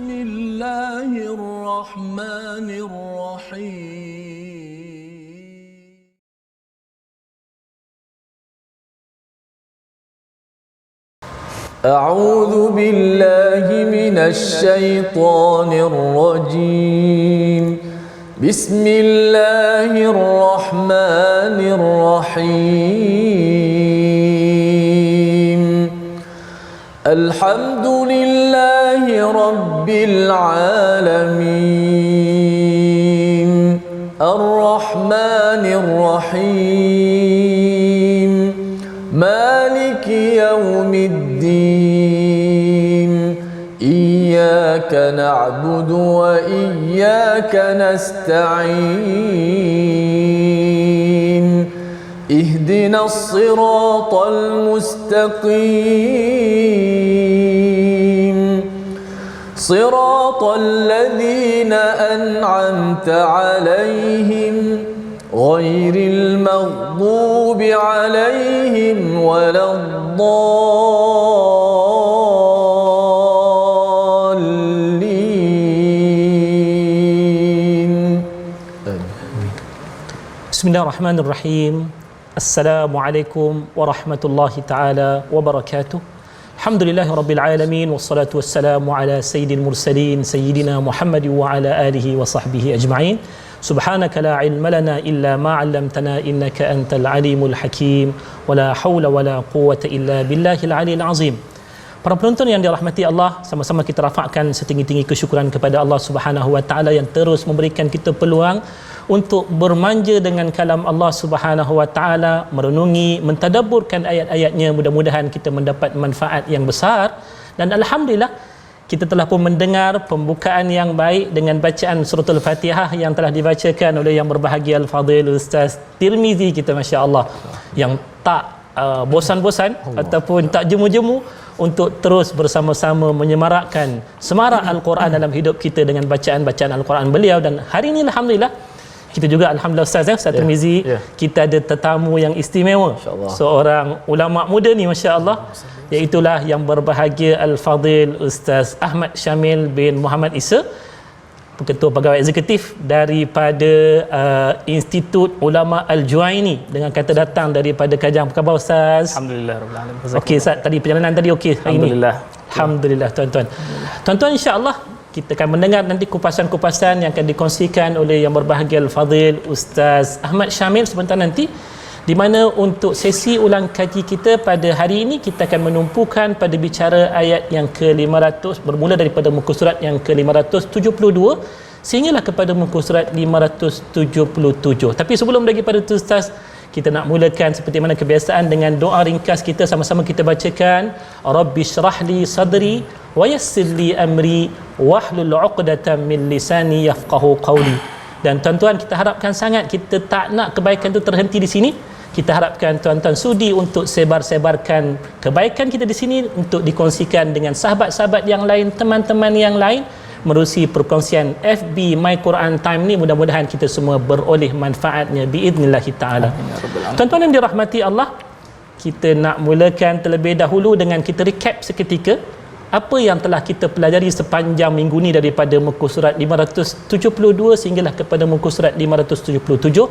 بسم الله الرحمن الرحيم أعوذ بالله من الشيطان الرجيم بسم الله الرحمن الرحيم الحمد لله رب العالمين الرحمن الرحيم مالك يوم الدين إياك نعبد وإياك نستعين اهدنا الصراط المستقيم صراط الذين أنعمت عليهم غير المغضوب عليهم ولا الضالين. Bismillahirrahmanirrahim. Assalamualaikum warahmatullahi taala wabarakatuh. Alhamdulillahirabbil alamin wassalatu wassalamu ala sayyidil mursalin sayyidina Muhammad wa ala alihi wa sahbihi ajma'in. Subhanaka la ilma lana illa ma 'allamtana innaka antal alimul hakim wa la haula wa la quwwata illa billahil aliyil azim. Para penonton yang dirahmati Allah, sama-sama kita rafakkan setinggi-tinggi kesyukuran kepada Allah Subhanahu wa taala yang terus memberikan kita peluang untuk bermanja dengan kalam Allah Subhanahu wa taala, merenungi, mentadabburkan ayat-ayatnya. Mudah-mudahan kita mendapat manfaat yang besar, dan alhamdulillah kita telah pun mendengar pembukaan yang baik dengan bacaan surah Al-Fatihah yang telah dibacakan oleh yang berbahagia Al-Fadhil Ustaz Tirmizi kita, masya-Allah, yang tak bosan-bosan ataupun tak jemu-jemu untuk terus bersama-sama menyemarakkan semarak Al-Quran dalam hidup kita dengan bacaan-bacaan Al-Quran beliau. Dan hari ini alhamdulillah kita juga alhamdulillah Ustaz Tirmizi, kita ada tetamu yang istimewa, seorang ulama muda ni, masya-Allah, iaitulah yang berbahagia Al-Fadhil Ustaz Ahmad Syamil bin Muhammad Isa, Ketua Pegawai Eksekutif daripada Institut Ulama Al-Juwaini, dengan kata datang daripada Kajang. Apa khabar Ustaz? Alhamdulillah rabbil alamin. Okey Ustaz, tadi perjalanan tadi okey hari ini? Alhamdulillah tuan-tuan. Tuan-tuan, insya-Allah kita akan mendengar nanti kupasan-kupasan yang akan dikongsikan oleh yang berbahagia Al-Fadhil Ustaz Ahmad Syamil sebentar nanti, di mana untuk sesi ulang kaji kita pada hari ini kita akan menumpukan pada bicara ayat yang ke-500, bermula daripada muka surat yang ke-572 sehinggalah kepada muka surat 577. Tapi sebelum daripada itu Ustaz, kita nak mulakan seperti mana kebiasaan dengan doa ringkas kita. Sama-sama kita bacakan, Rabbi syrahli sadri wa yassirli amri wahlul 'uqdatam min lisani yafqahu qawli. Dan tuan-tuan, kita harapkan sangat, kita tak nak kebaikan itu terhenti di sini. Kita harapkan tuan-tuan sudi untuk sebar-sebarkan kebaikan kita di sini untuk dikongsikan dengan sahabat-sahabat yang lain, teman-teman yang lain, menerusi perkongsian FB My Quran Time ni. Mudah-mudahan kita semua beroleh manfaatnya biidznillah taala. Tuan-tuan yang dirahmati Allah, kita nak mulakan terlebih dahulu dengan kita recap seketika apa yang telah kita pelajari sepanjang minggu ni daripada muka surat 572 sehinggalah kepada muka surat 577.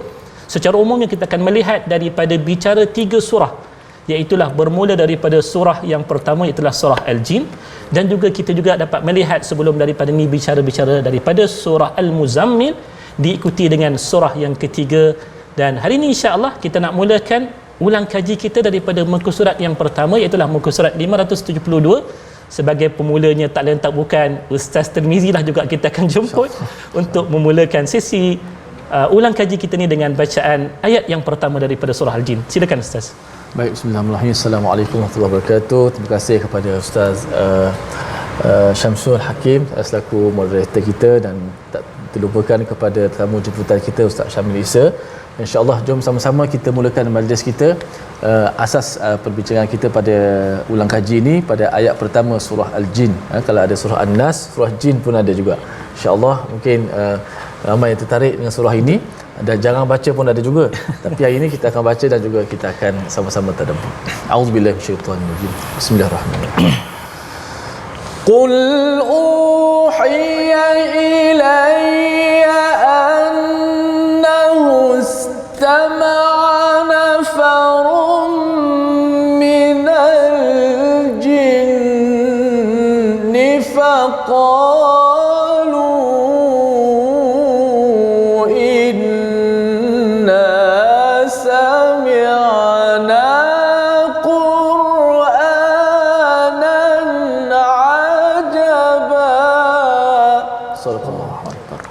Secara umumnya kita akan melihat daripada bicara 3 surah, iaitulah bermula daripada surah yang pertama, iaitulah surah Al-Jin, dan juga kita juga dapat melihat sebelum daripada ni bicara-bicara daripada surah Al-Muzammil, diikuti dengan surah yang ketiga. Dan hari ini insya-Allah kita nak mulakan ulang kaji kita daripada muka surat yang pertama, iaitulah muka surat 572. Sebagai pemulanya tak lain tak bukan Ustaz Tirmizi lah juga kita akan jemput untuk memulakan sesi ulang kaji kita ni dengan bacaan ayat yang pertama daripada surah Al-Jin. Silakan Ustaz. Baik, bismillahirrahmanirrahim. Assalamualaikum warahmatullahi wabarakatuh. Terima kasih kepada Ustaz Syamsul Hakim selaku moderator kita, dan tak terlupakan kepada tetamu jemputan kita Ustaz Syamil Isa. InsyaAllah jom sama-sama kita mulakan majlis kita. Asas perbincangan kita pada ulang kaji ini pada ayat pertama surah Al-Jin. Kalau ada surah An-Nas, surah Jin pun ada juga. InsyaAllah mungkin ramai yang tertarik dengan surah ini, dan jarang baca pun ada juga. Tapi hari ini kita akan baca dan juga kita akan sama-sama tadabbur. A'udzubillahi minasyaitonir rajim. Bismillahirrahmanirrahim. Qul uhiya ilayya annahu istama'a nafarun minal jinni faqalu inna sami'na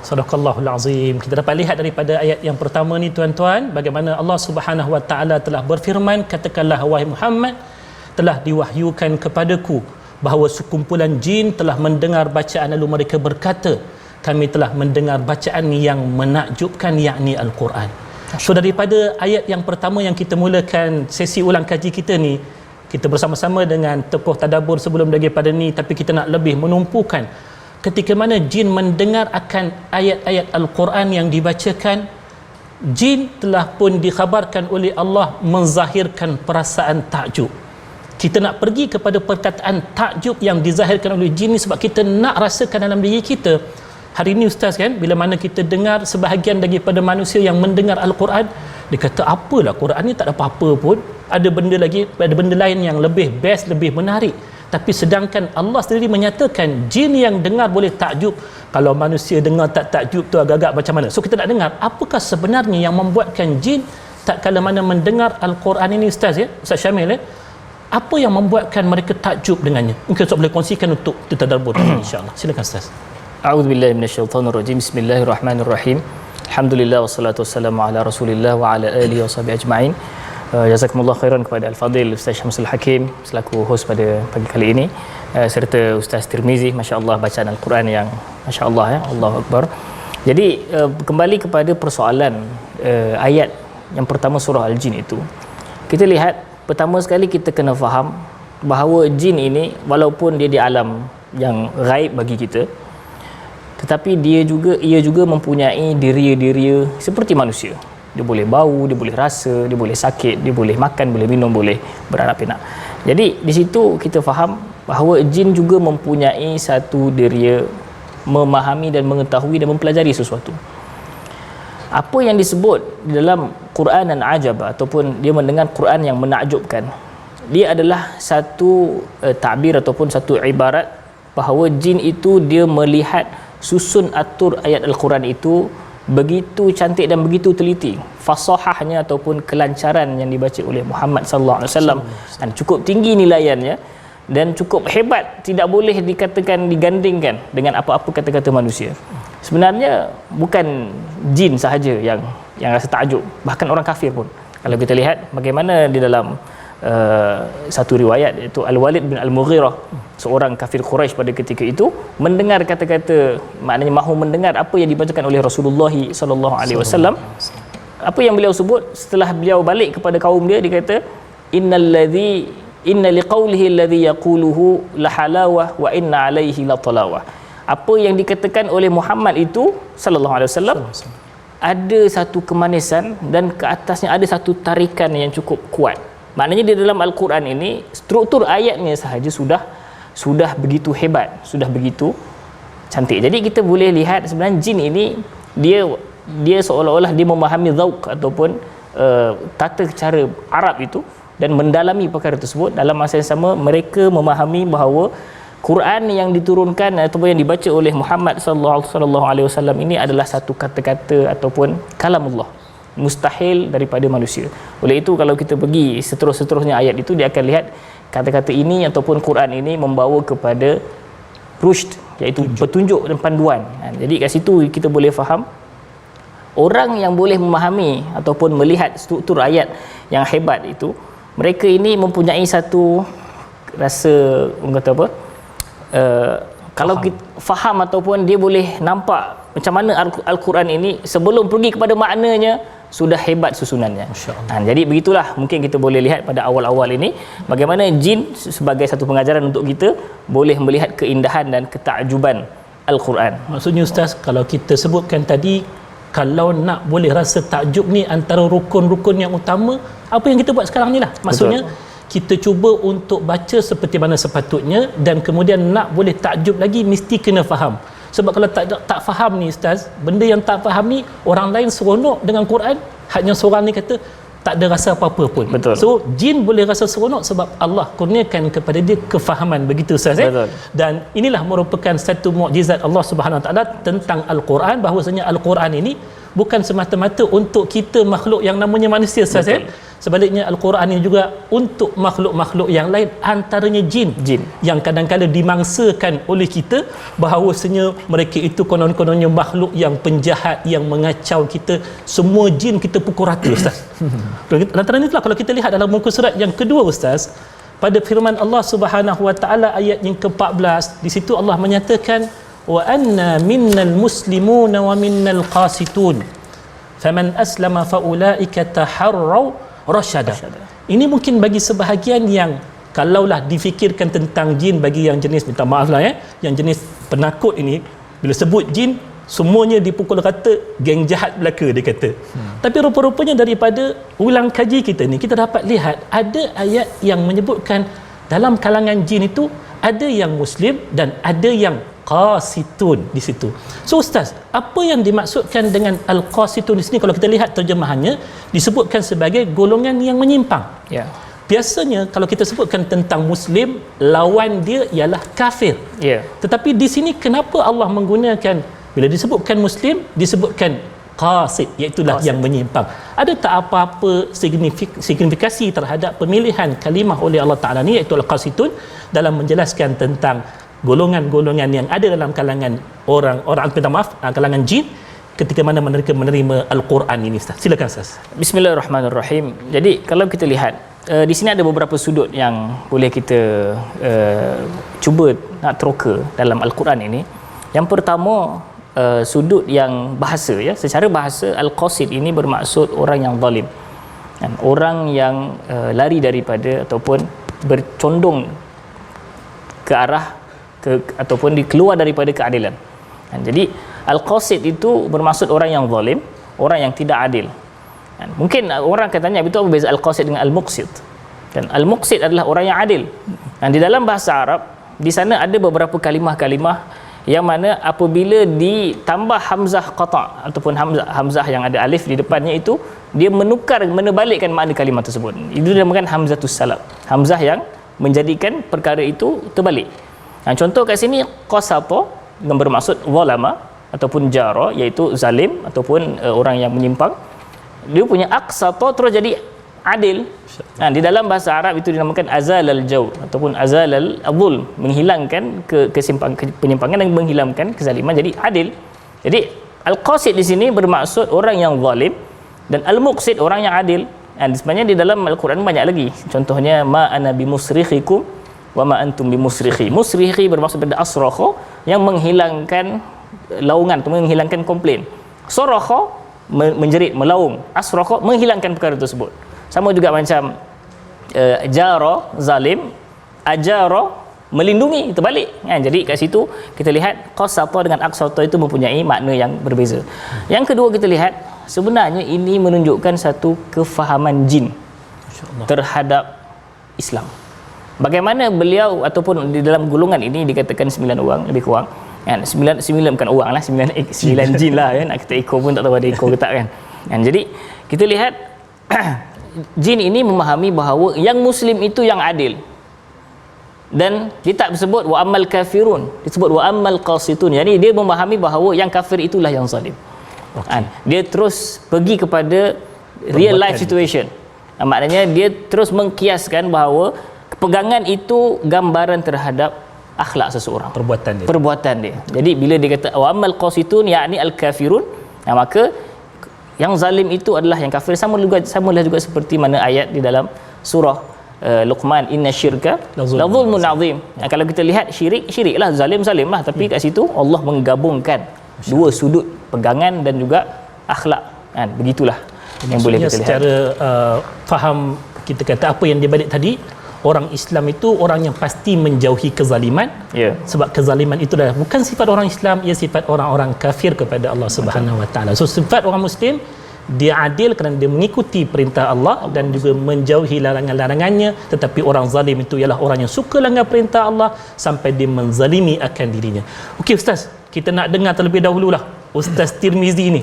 Sadaqallahul Azim. Kita dapat lihat daripada ayat yang pertama ni tuan-tuan, bagaimana Allah Subhanahu Wa Taala telah berfirman, katakanlah wahai Muhammad, telah diwahyukan kepadaku bahawa sekumpulan jin telah mendengar bacaan lalu mereka berkata, kami telah mendengar bacaan yang menakjubkan, yakni Al-Quran. So daripada ayat yang pertama yang kita mulakan sesi ulang kaji kita ni, kita bersama-sama dengan tokoh tadabbur sebelum daripada ni, tapi kita nak lebih menumpukan ketika mana jin mendengar akan ayat-ayat Al-Quran yang dibacakan, jin telah pun dikhabarkan oleh Allah menzahirkan perasaan takjub. Kita nak pergi kepada perkataan takjub yang dizahirkan oleh jin ni sebab kita nak rasakan dalam diri kita. Hari ini Ustaz kan, bila mana kita dengar sebahagian daripada manusia yang mendengar Al-Quran, dia kata apalah Quran ni tak ada apa-apa pun, ada benda lagi, ada benda lain yang lebih best, lebih menarik. Tapi sedangkan Allah sendiri menyatakan jin yang dengar boleh takjub, kalau manusia dengar tak takjub tu agak-agak macam mana? So kita nak dengar apakah sebenarnya yang membuatkan jin tak kala mana mendengar Al-Quran ini Ustaz ya, Ustaz Syamil ya, apa yang membuatkan mereka takjub dengannya? Mungkin Ustaz boleh kongsikan untuk kita tadabbur insya-Allah. Silakan Ustaz. A'udzubillahi minasyaitonirrajim. Bismillahirrahmanirrahim. Alhamdulillah wassalatu wassalamu ala Rasulillah wa ala alihi washabihi ajma'in. Jazakumullah khairan kepada Al-Fadhil Ustaz Syamsul Hakim selaku host pada pagi kali ini, serta Ustaz Tirmizi, masya-Allah bacaan Al-Quran yang masya-Allah ya, Allahu Akbar. Jadi kembali kepada persoalan ayat yang pertama surah Al-Jin itu, kita lihat pertama sekali kita kena faham bahawa jin ini walaupun dia di alam yang gaib bagi kita, tetapi ia juga mempunyai diri-diri seperti manusia. Dia boleh bau, dia boleh rasa, dia boleh sakit, dia boleh makan, boleh minum, boleh beranak pinak. Jadi di situ kita faham bahawa jin juga mempunyai satu diri memahami dan mengetahui dan mempelajari sesuatu. Apa yang disebut di dalam Quran dan ajab ataupun dia mendengar Quran yang menakjubkan, dia adalah satu takbir ataupun satu ibarat bahawa jin itu dia melihat susun atur ayat Al-Quran itu begitu cantik dan begitu teliti, fasahahnya ataupun kelancaran yang dibaca oleh Muhammad sallallahu alaihi wasallam, dan cukup tinggi nilaiannya dan cukup hebat, tidak boleh dikatakan digandingkan dengan apa-apa kata-kata manusia. Sebenarnya bukan jin sahaja yang rasa takjub, bahkan orang kafir pun. Kalau kita lihat bagaimana di dalam satu riwayat, iaitu Al-Walid bin Al-Mughirah, seorang kafir Quraisy pada ketika itu, mendengar kata-kata, maknanya mahu mendengar apa yang dibacakan oleh Rasulullah sallallahu alaihi wasallam. Apa yang beliau sebut setelah beliau balik kepada kaum dia, dia kata inna liqaulihi alladhi yaquluhu la halawah wa inna alaihi la talawah. Apa yang dikatakan oleh Muhammad itu sallallahu alaihi wasallam ada satu kemanisan dan ke atasnya ada satu tarikan yang cukup kuat. Maknanya di dalam Al-Quran ini struktur ayatnya sahaja sudah begitu hebat, sudah begitu cantik. Jadi kita boleh lihat sebenarnya jin ini dia seolah-olah dia memahami zauq ataupun tata cara Arab itu dan mendalami perkara tersebut. Dalam masa yang sama mereka memahami bahawa Quran yang diturunkan ataupun yang dibaca oleh Muhammad sallallahu alaihi wasallam ini adalah satu kata-kata ataupun kalamullah, mustahil daripada manusia. Oleh itu kalau kita pergi seterusnya ayat itu, dia akan lihat kata-kata ini ataupun Quran ini membawa kepada rushd, iaitu petunjuk dan panduan. Jadi kat situ kita boleh faham orang yang boleh memahami ataupun melihat struktur ayat yang hebat itu, mereka ini mempunyai satu rasa, orang kata apa, kalau kita faham ataupun dia boleh nampak macam mana Al-Quran ini sebelum pergi kepada maknanya sudah hebat susunannya. Jadi begitulah mungkin kita boleh lihat pada awal-awal ini bagaimana jin sebagai satu pengajaran untuk kita boleh melihat keindahan dan ketakjuban Al-Quran. Maksudnya Ustaz, kalau kita sebutkan tadi, kalau nak boleh rasa takjub ni antara rukun-rukun yang utama, apa yang kita buat sekarang ni lah. Maksudnya kita cuba untuk baca seperti mana sepatutnya, dan kemudian nak boleh takjub lagi mesti kena faham Sebab kalau tak faham ni ustaz, benda yang tak faham ni, orang lain seronok dengan Quran, hanya seorang ni kata tak ada rasa apa-apa pun. Betul. So jin boleh rasa seronok sebab Allah kurniakan kepada dia kefahaman, begitu ustaz. Betul. Dan inilah merupakan satu mukjizat Allah Subhanahu Wa Taala tentang Al-Quran, bahawasanya Al-Quran ini bukan semata-mata untuk kita makhluk yang namanya manusia ustaz. Sebaliknya Al-Quran ini juga untuk makhluk-makhluk yang lain, antaranya jin yang kadang-kadang dimangsakan oleh kita bahawasanya mereka itu konon-kononnya makhluk yang penjahat, yang mengacau kita. Semua jin kita pukul rata ustaz. Lantaran itulah kalau kita lihat dalam muka surat yang kedua ustaz, pada firman Allah Subhanahu Wa Taala ayat yang ke-14, di situ Allah menyatakan wa anna minnal muslimuna wa minnal qasitun faman aslama faulaika taharraw rasyada. Ini mungkin bagi sebahagian yang kalaulah difikirkan tentang jin, bagi yang jenis, minta maaf lah yang jenis penakut ini, bila sebut jin semuanya dipukul rata, geng jahat belaka dia kata. Tapi rupa-rupanya daripada ulang kaji kita ni, kita dapat lihat ada ayat yang menyebutkan dalam kalangan jin itu ada yang muslim dan ada yang qasitun di situ. So ustaz, apa yang dimaksudkan dengan al-qasitun di sini? Kalau kita lihat terjemahannya, disebutkan sebagai golongan yang menyimpang. Ya. Biasanya kalau kita sebutkan tentang muslim, lawan dia ialah kafir. Ya. Tetapi di sini kenapa Allah menggunakan, bila disebutkan muslim disebutkan qasid, iaitu yang menyimpang? Ada tak apa-apa signifikasi terhadap pemilihan kalimah oleh Allah Taala ni, iaitu al-qasitun, dalam menjelaskan tentang golongan-golongan yang ada dalam kalangan kalangan jin ketika mana mereka menerima Al-Quran ini ustaz? Silakan ustaz. Bismillahirrahmanirrahim. Jadi kalau kita lihat di sini ada beberapa sudut yang boleh kita cuba nak teroka dalam Al-Quran ini. Yang pertama, sudut yang bahasa, ya. Secara bahasa, al-qasid ini bermaksud orang yang zalim, dan orang yang lari daripada ataupun bercondong ke arah ataupun dikeluar daripada keadilan. Jadi al-qasid itu bermaksud orang yang zalim, orang yang tidak adil. Mungkin orang akan tanya, betul apa beza al-qasid dengan al-muqsid? Dan al-muqsid adalah orang yang adil. Dan di dalam bahasa Arab, di sana ada beberapa kalimah-kalimah yang mana apabila ditambah hamzah qata' ataupun hamzah yang ada alif di depannya itu, dia menebalikkan makna kalimah tersebut. Itu dinamakan hamzatus salab. Hamzah yang menjadikan perkara itu terbalik. Contoh kat sini, qasata yang bermaksud zalama ataupun jara, iaitu zalim ataupun orang yang menyimpang. Dia punya aqsata terus jadi adil. Di dalam bahasa Arab itu dinamakan azalal jaur ataupun azalal zulm, menghilangkan penyimpangan dan menghilangkan kezaliman, jadi adil. Jadi al-qasid di sini bermaksud orang yang zalim, dan al-muqsid orang yang adil. Sebenarnya di dalam Al-Quran banyak lagi. Contohnya ma ana bimusrikhikum wa ma antum bimusrikhi. Musrikhi bermaksud pada asrakha, yang menghilangkan laungan atau menghilangkan komplain. Sarakha menjerit, melaung. Asrakha menghilangkan perkara tersebut. Sama juga macam jara zalim, ajara melindungi, terbalik. Jadi kat situ kita lihat qasata dengan aqsata itu mempunyai makna yang berbeza. Yang kedua, kita lihat sebenarnya ini menunjukkan satu kefahaman jin terhadap Islam. Bagaimana beliau ataupun di dalam golongan ini dikatakan 9 orang lebih kurang. 9 bukan orang lah, 9 jin lah, nak kita ekor pun tak tahu ada ekor ke tak kan. Jadi kita lihat jin ini memahami bahawa yang muslim itu yang adil, dan dia tak disebut wa ammal kafirun, disebut wa ammal qasitun. Jadi dia memahami bahawa yang kafir itulah yang zalim. Dia terus pergi kepada real life situation. Maknanya dia terus mengkiaskan bahawa pegangan itu gambaran terhadap akhlak seseorang, perbuatan dia. Jadi bila dia kata wa ammal qasitun, yakni al kafirun, maka yang zalim itu adalah yang kafir. Samalah juga seperti mana ayat di dalam surah Luqman, inna syirka la zulmun azim. Kalau kita lihat syiriklah, zalim lah, tapi kat situ Allah menggabungkan dua sudut pegangan dan juga akhlak. Begitulah yang boleh kita lihat. Secara faham, kita kata apa yang dia balik tadi, orang Islam itu orang yang pasti menjauhi kezaliman. Sebab kezaliman itu adalah bukan sifat orang Islam, ia sifat orang-orang kafir kepada Allah Subhanahu Wa Taala. So sifat orang Muslim, dia adil kerana dia mengikuti perintah Allah dan juga menjauhi larangan-larangannya. Tetapi orang zalim itu ialah orang yang suka langgar perintah Allah sampai dia menzalimi akan dirinya. Okey ustaz, kita nak dengar terlebih dahululah Ustaz Tirmizi ni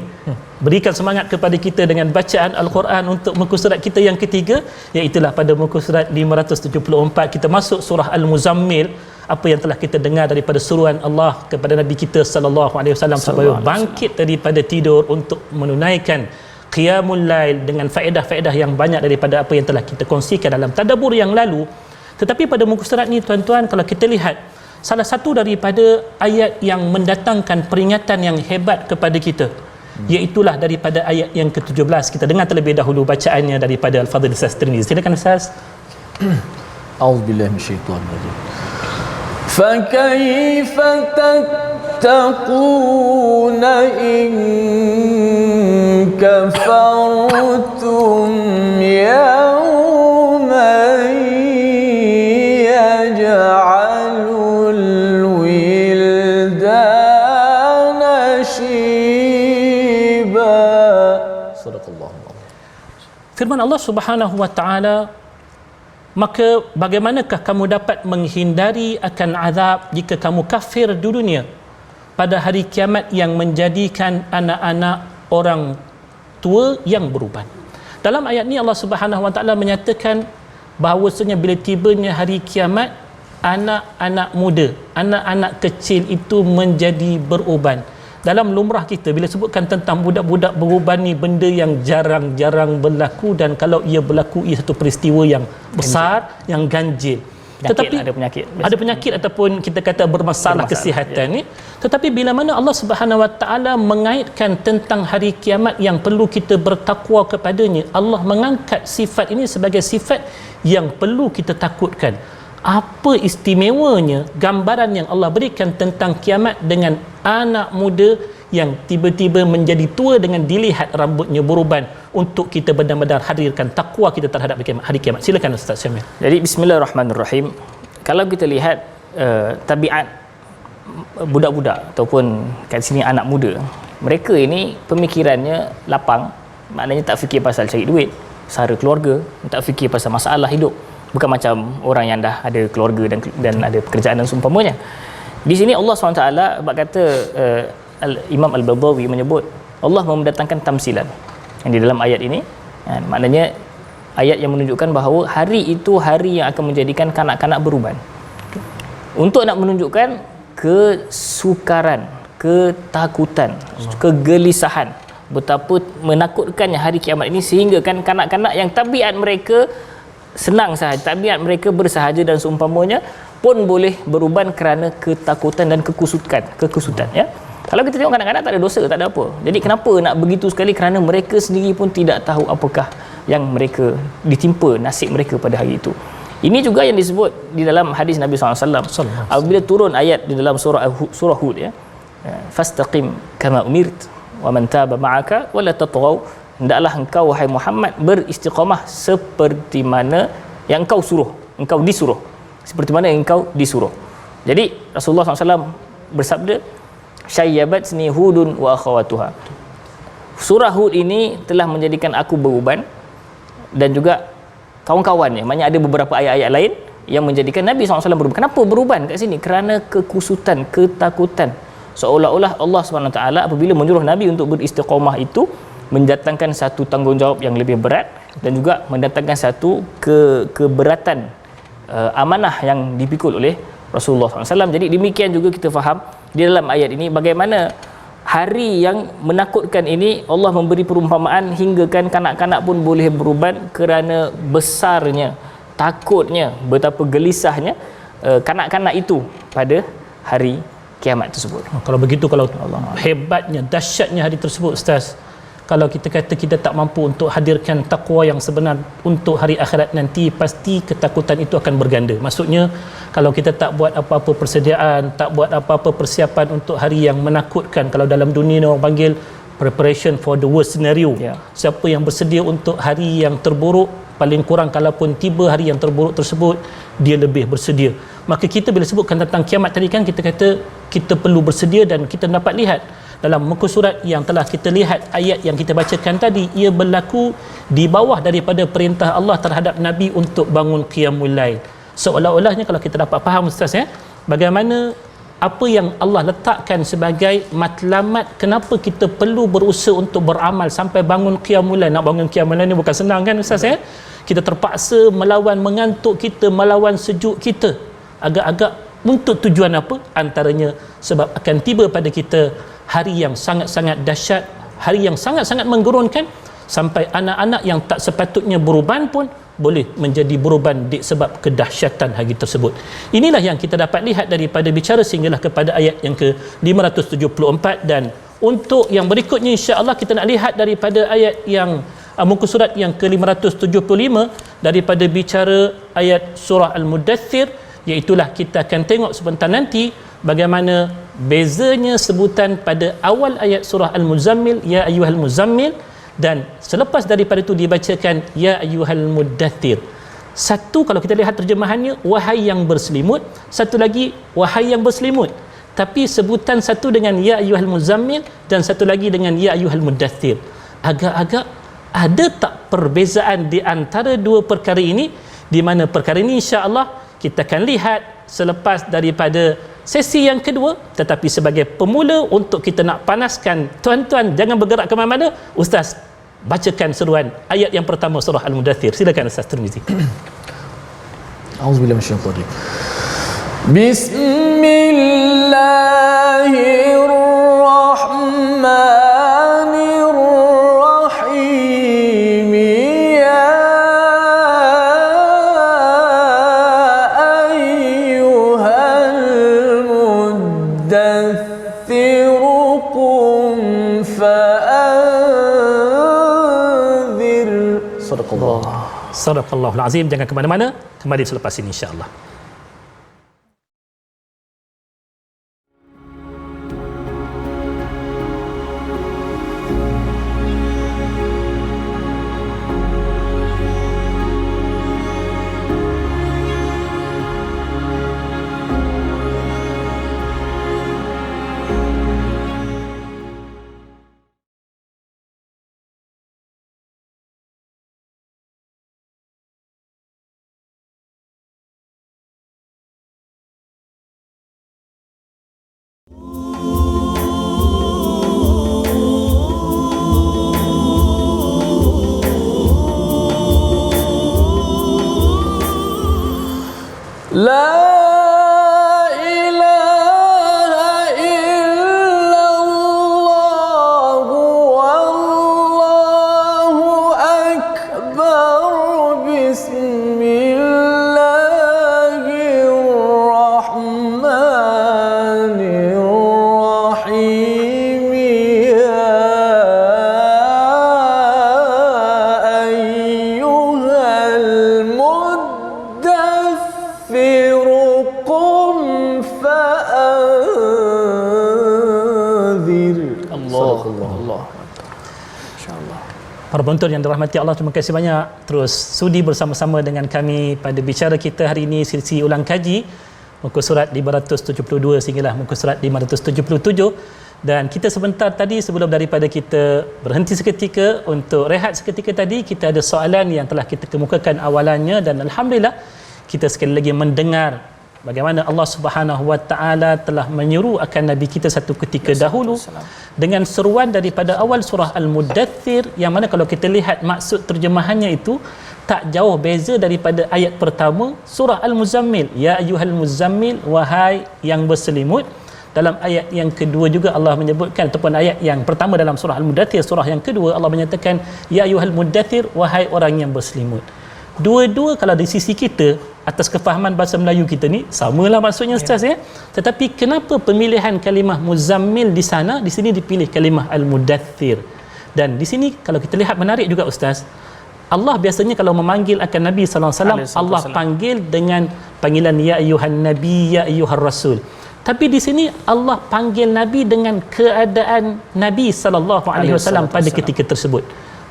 berikan semangat kepada kita dengan bacaan Al-Quran untuk muka surat kita yang ketiga, iaitulah pada muka surat 574. Kita masuk surah Al-Muzammil. Apa yang telah kita dengar daripada suruhan Allah kepada Nabi kita sallallahu alaihi wasallam supaya bangkit daripada tidur untuk menunaikan qiyamul lail dengan faedah-faedah yang banyak daripada apa yang telah kita kongsikan dalam tadabbur yang lalu. Tetapi pada muka surat ni tuan-tuan, kalau kita lihat salah satu daripada ayat yang mendatangkan peringatan yang hebat kepada kita, iaitulah daripada ayat yang ke-17. Kita dengar terlebih dahulu bacaannya daripada Al-Fadhil Ustaz Tirmizi. Silakan Ustaz. A'udzubillahi minasyaitonir rajim. فَكَيْفَ تَتَّقُونَ إِن كَفَرْتُمْ يَوْمًا يَجْعَلُ الْوِلْدَانَ شِيبًا. Sadaqallahu. Firman Allah Subhanahu wa taala, maka bagaimanakah kamu dapat menghindari akan azab jika kamu kafir di dunia pada hari kiamat yang menjadikan anak-anak orang tua yang beruban. Dalam ayat ni Allah Subhanahu wa taala menyatakan bahawasanya bila tibanya hari kiamat, anak-anak muda, anak-anak kecil itu menjadi beruban. Dalam lumrah kita bila sebutkan tentang budak-budak beruban ni, benda yang jarang-jarang berlaku, dan kalau ia berlaku ia satu peristiwa yang besar, yang ganjil. Tetapi ada penyakit ataupun kita kata bermasalah kesihatan ni. Tetapi bila mana Allah Subhanahu wa taala mengaitkan tentang hari kiamat yang perlu kita bertakwa kepadanya, Allah mengangkat sifat ini sebagai sifat yang perlu kita takutkan. Apa istimewanya gambaran yang Allah berikan tentang kiamat dengan anak muda yang tiba-tiba menjadi tua dengan dilihat rambutnya beruban, untuk kita benar-benar hadirkan takwa kita terhadap hari kiamat. Silakan Ustaz Syamil. Jadi bismillahirrahmanirrahim. Kalau kita lihat tabiat budak-budak ataupun kat sini anak muda, mereka ini pemikirannya lapang, maknanya tak fikir pasal cari duit, sara keluarga, tak fikir pasal masalah hidup. Bukan macam orang yang dah ada keluarga dan ada pekerjaan dan seumpamanya. Di sini Allah SWT kata, Imam Al-Badawi menyebut Allah mendatangkan tamsilan yang di dalam ayat ini, maknanya ayat yang menunjukkan bahawa hari itu hari yang akan menjadikan kanak-kanak beruban, untuk nak menunjukkan kesukaran, ketakutan, kegelisahan, betapa menakutkannya hari kiamat ini, sehingga kan kanak-kanak yang tabiat mereka senang sahaja, tabiat mereka bersahaja dan seumpamanya pun boleh beruban kerana ketakutan dan kekusutan ya. Kalau kita tengok kanak-kanak tak ada dosa, tak ada apa. Jadi kenapa nak begitu sekali? Kerana mereka sendiri pun tidak tahu apakah yang mereka ditimpa nasib mereka pada hari itu. Ini juga yang disebut di dalam hadis Nabi SAW apabila turun ayat di dalam surah Hud ya. Fastaqim kama umirt wa man taba ma'aka wa la tatghaw. Hendaklah engkau wahai Muhammad beristiqamah seperti mana yang engkau suruh, engkau disuruh, seperti mana yang engkau disuruh. Jadi Rasulullah SAW bersabda, syayyabatni hudun wa akhawatuha. Surah Hud ini telah menjadikan aku beruban dan juga kawan-kawannya. Maknanya ada beberapa ayat-ayat lain yang menjadikan Nabi SAW beruban. Kenapa beruban kat sini? Kerana kekusutan, ketakutan. Seolah-olah Allah SWT apabila menyuruh Nabi untuk beristiqamah itu mendatangkan satu tanggungjawab yang lebih berat dan juga mendatangkan satu keberatan amanah yang dipikul oleh Rasulullah SAW. Jadi demikian juga kita faham di dalam ayat ini bagaimana hari yang menakutkan ini Allah memberi perumpamaan hinggakan kanak-kanak pun boleh beruban kerana besarnya, takutnya, betapa gelisahnya kanak-kanak itu pada hari kiamat tersebut. Kalau begitu, kalau hebatnya, dahsyatnya hari tersebut Ustaz, kalau kita kata kita tak mampu untuk hadirkan takwa yang sebenar untuk hari akhirat nanti, pasti ketakutan itu akan berganda. Maksudnya kalau kita tak buat apa-apa persediaan, tak buat apa-apa persiapan untuk hari yang menakutkan, kalau dalam dunia orang panggil preparation for the worst scenario, siapa yang bersedia untuk hari yang terburuk, paling kurang kalaupun tiba hari yang terburuk tersebut, dia lebih bersedia. Maka kita bila sebutkan tentang kiamat tadi kan, kita kata kita perlu bersedia, dan kita dapat lihat dalam muka surat yang telah kita lihat ayat yang kita bacakan tadi, ia berlaku di bawah daripada perintah Allah terhadap Nabi untuk bangun qiyamul lail. Seolah-olahnya kalau kita dapat faham Ustaz ya, bagaimana apa yang Allah letakkan sebagai matlamat kenapa kita perlu berusaha untuk beramal sampai bangun qiyamul lail. Nak bangun qiyamul lail ni bukan senang kan Ustaz ya? Kita terpaksa melawan mengantuk kita, melawan sejuk kita, agak-agak untuk tujuan apa? Antaranya sebab akan tiba pada kita hari yang sangat-sangat dahsyat, hari yang sangat-sangat menggerunkan, sampai anak-anak yang tak sepatutnya beruban pun boleh menjadi beruban disebab kedahsyatan hari tersebut. Inilah yang kita dapat lihat daripada bicara sehinggalah kepada ayat yang ke-574, dan untuk yang berikutnya insya-Allah kita nak lihat daripada ayat yang muka surat yang ke-575 daripada bicara ayat surah Al-Muddathir, iaitulah kita akan tengok sebentar nanti bagaimana bezanya sebutan pada awal ayat surah Al-Muzammil, ya ayyuhal muzammil, dan selepas daripada itu dibacakan ya ayyuhal muddathir. Satu kalau kita lihat terjemahannya wahai yang berselimut, satu lagi wahai yang berselimut, tapi sebutan satu dengan ya ayyuhal muzammil dan satu lagi dengan ya ayyuhal muddathir. Agak-agak ada tak perbezaan di antara dua perkara ini, di mana perkara ini insya-Allah kita akan lihat selepas daripada sesi yang kedua. Tetapi sebagai pemula untuk kita nak panaskan, tuan-tuan jangan bergerak ke mana-mana, Ustaz bacakan seruan ayat yang pertama surah Al-Muddathir. Silakan Ustaz Tirmizi. A'udzubillahi minasyaitonir rajim. Bismillahirrahmanirrahim. Ya ayyuhal muddaththir qum fa'anzir. Sadaqallahul azim. Jangan ke mana-mana, kembali selepas ini insya-Allah. La ilaha illallah wallahu akbar. Bismillahirrahmanirrahim. Ya ayyuhal muddaththir qum fa'anzir. Allah. Para penonton yang dirahmati Allah, terima kasih banyak terus sudi bersama-sama dengan kami pada bicara kita hari ini, sesi ulang kaji muka surat 572 sehinggalah muka surat 577. Dan kita sebentar tadi sebelum daripada kita berhenti seketika untuk rehat seketika tadi, kita ada soalan yang telah kita kemukakan awalannya, dan alhamdulillah kita sekali lagi mendengar bagaimana Allah Subhanahu Wa Taala telah menyuruh akan Nabi kita satu ketika dahulu dengan seruan daripada awal surah Al-Muddathir, yang mana kalau kita lihat maksud terjemahannya itu tak jauh beza daripada ayat pertama surah Al-Muzammil, ya ayyuhal muzammil, wahai yang berselimut. Dalam ayat yang kedua juga Allah menyebutkan, ataupun ayat yang pertama dalam surah Al-Muddathir, surah yang kedua Allah menyatakan ya ayyuhal muddathir, wahai orang yang berselimut. Dua-dua kalau di sisi kita atas kefahaman bahasa Melayu kita ni samalah maksudnya Ustaz ya. Tetapi kenapa pemilihan kalimah muzammil di sana, di sini dipilih kalimah al-muddathir? Dan di sini kalau kita lihat menarik juga Ustaz, Allah biasanya kalau memanggil akan Nabi sallallahu alaihi wasallam, Allah panggil dengan panggilan ya ayyuhan nabi, ya ayyuhar rasul. Tapi di sini Allah panggil Nabi dengan keadaan Nabi sallallahu alaihi wasallam pada ketika tersebut.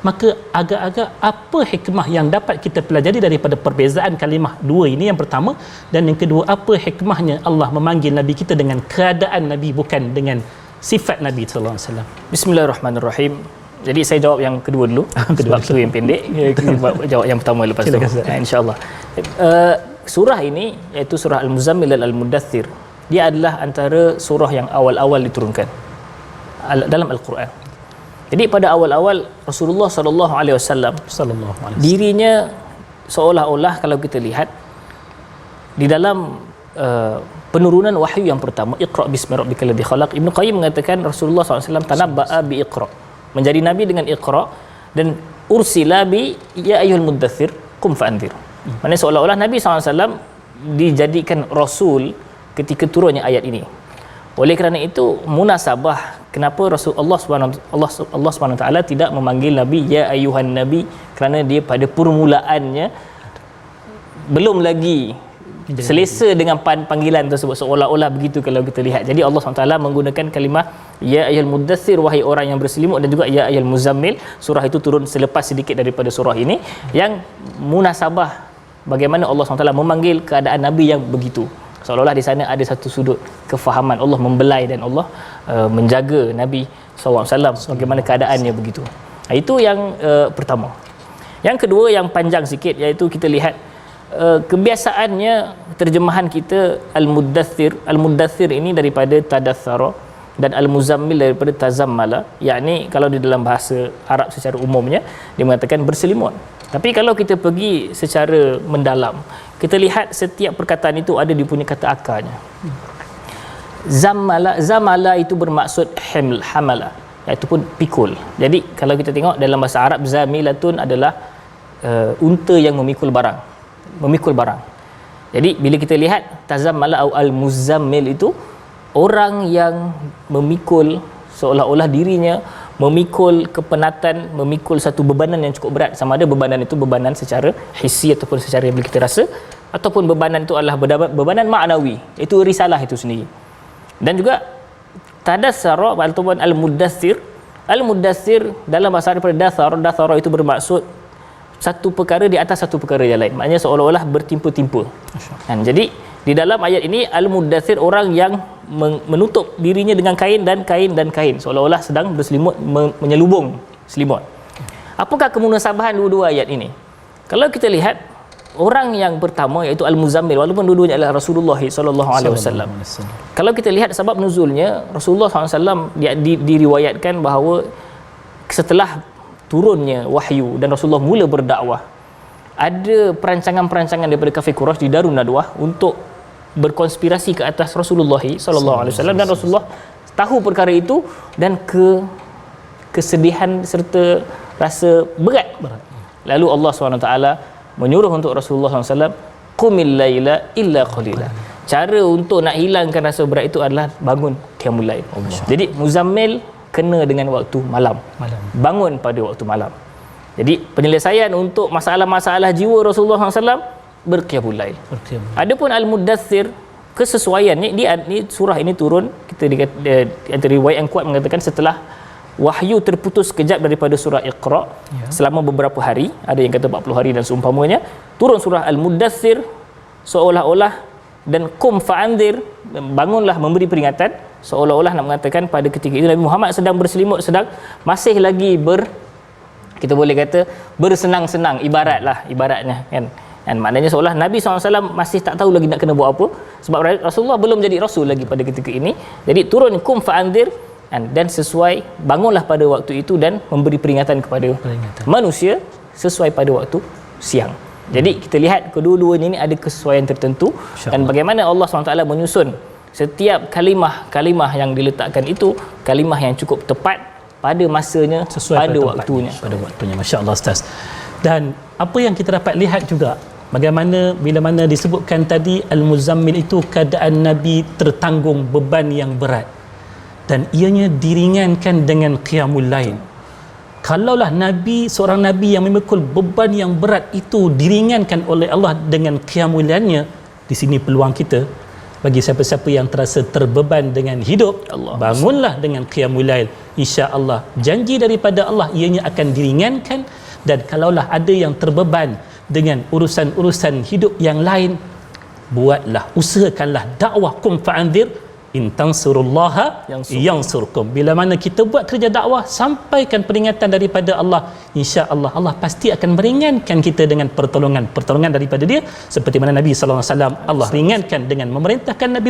Maka agak-agak apa hikmah yang dapat kita pelajari daripada perbezaan kalimah dua ini, yang pertama, dan yang kedua, apa hikmahnya Allah memanggil Nabi kita dengan keadaan Nabi, bukan dengan sifat Nabi sallallahu alaihi wasallam. Bismillahirrahmanirrahim. Jadi saya jawab yang kedua dulu sebab itu yang pendek. Jawab yang pertama lepas tu. InsyaAllah. Surah ini iaitu surah Al-Muzammil dan Al-Muddathir dia adalah antara surah yang awal-awal diturunkan dalam Al-Quran. Jadi pada awal-awal Rasulullah sallallahu alaihi wasallam dirinya seolah-olah kalau kita lihat di dalam penurunan wahyu yang pertama, Iqra bismi rabbikal ladzi khalaq, Ibnu Qayyim mengatakan Rasulullah SAW tanabba'a bi Iqra, menjadi nabi dengan Iqra, dan ursila bi ya ayyuhal muddaththir qum fa'anzir. Maksudnya seolah-olah Nabi SAW dijadikan rasul ketika turunnya ayat ini. Oleh kerana itu munasabah kenapa Allah Subhanahu taala tidak memanggil Nabi ya ayyuhan nabi, kerana dia pada permulaannya belum lagi selesa dengan panggilan tersebut, seolah-olah begitu kalau kita lihat. Jadi Allah SWT menggunakan kalimah ya ayyuhal muddaththir, wahai orang yang berselimut, dan juga ya ayyuhal muzammil. Surah itu turun selepas sedikit daripada surah ini, yang munasabah bagaimana Allah SWT memanggil keadaan Nabi yang begitu. Seolah-olah di sana ada satu sudut kefahaman, Allah membelai dan Allah menjaga Nabi SAW bagaimana keadaannya begitu. Itu yang pertama. Yang kedua yang panjang sikit, iaitu kita lihat kebiasaannya terjemahan kita Al-Muddaththir ini daripada Tadaththara, dan Al-Muzammil daripada Tazammala, yakni kalau di dalam bahasa Arab secara umumnya dia mengatakan berselimut. Tapi kalau kita pergi secara mendalam, kita lihat setiap perkataan itu ada dia punya kata akarnya. Zamala itu bermaksud hamala, iaitu pun pikul. Jadi kalau kita tengok dalam bahasa Arab, zamilatun adalah unta yang memikul barang. Jadi bila kita lihat tazammala atau al-muzammil itu orang yang memikul, seolah-olah dirinya memikul kepenatan, memikul satu bebanan yang cukup berat, sama ada bebanan itu bebanan secara hissi ataupun secara yang boleh kita rasa, ataupun bebanan itu adalah bebanan maknawi, itu risalah itu sendiri. Dan juga tadassara ataupun al-muddaththir dalam bahasa daripada dathara itu bermaksud satu perkara di atas satu perkara yang lain, maknanya seolah-olah bertimpa-timpa. Jadi di dalam ayat ini al-muddaththir orang yang menutup dirinya dengan kain, seolah-olah sedang berselimut, menyelubung selimut. Apakah kemunasabahan dua-dua ayat ini? Kalau kita lihat orang yang pertama iaitu al-muzammil, walaupun dua-duanya adalah Rasulullah sallallahu alaihi wasallam. Kalau kita lihat sebab nuzulnya, Rasulullah SAW diriwayatkan bahawa setelah turunnya wahyu dan Rasulullah mula berdakwah, ada perancangan-perancangan daripada kafir Quraisy di Darun Nadwah untuk berkonspirasi ke atas Rasulullah sallallahu alaihi wasallam, dan Rasulullah tahu perkara itu, dan kesedihan serta rasa berat. Lalu Allah SWT menyuruh untuk Rasulullah SAW, qumil laila illa qalila. Cara untuk nak hilangkan rasa berat itu adalah bangun qiyamul lail. Jadi muzammil kena dengan waktu malam. Bangun pada waktu malam. Jadi penyelesaian untuk masalah-masalah jiwa Rasulullah SAW berqiyamul lail. Adapun al-muddaththir, kesesuaiannya ni surah ini turun, kita ada riwayat yang kuat mengatakan setelah wahyu terputus sekejap daripada surah Iqra selama beberapa hari, ada yang kata 40 hari dan seumpamanya, turun surah Al-Muddaththir seolah-olah, dan qum fa'anzir, bangunlah memberi peringatan, seolah-olah nak mengatakan pada ketika itu Nabi Muhammad sedang berselimut, sedang masih lagi kita boleh kata bersenang-senang, ibaratnya kan. Dan maknanya seolah Nabi SAW masih tak tahu lagi nak kena buat apa, sebab Rasulullah belum jadi Rasul lagi pada ketika ini. Jadi turun kum fa'anzir, dan sesuai, bangunlah pada waktu itu dan memberi peringatan kepada manusia sesuai pada waktu siang. Jadi kita lihat kedua-duanya ini ada kesesuaian tertentu, dan bagaimana Allah SWT menyusun setiap kalimah yang diletakkan itu kalimah yang cukup tepat pada masanya, sesuai pada waktunya. Masya-Allah Ustaz. Dan apa yang kita dapat lihat juga, bagaimana bila mana disebutkan tadi al-muzammil itu keadaan Nabi tertanggung beban yang berat, dan ianya diringankan dengan qiyamul lail. Kalaulah Nabi, seorang Nabi yang memikul beban yang berat itu diringankan oleh Allah dengan qiyamul lailnya, di sini peluang kita bagi siapa-siapa yang terasa terbeban dengan hidup, bangunlah dengan qiyamul lail. Insya-Allah janji daripada Allah ianya akan diringankan. Dan kalaulah ada yang terbeban dengan urusan-urusan hidup yang lain, buatlah, usahakanlah dakwah kum fa'anzir in tansurullaha yansurkum. Bila mana kita buat kerja dakwah, sampaikan peringatan daripada Allah, insya-Allah Allah pasti akan meringankan kita dengan pertolongan daripada Dia, seperti mana Nabi sallallahu alaihi wasallam Allah ringankan dengan memerintahkan Nabi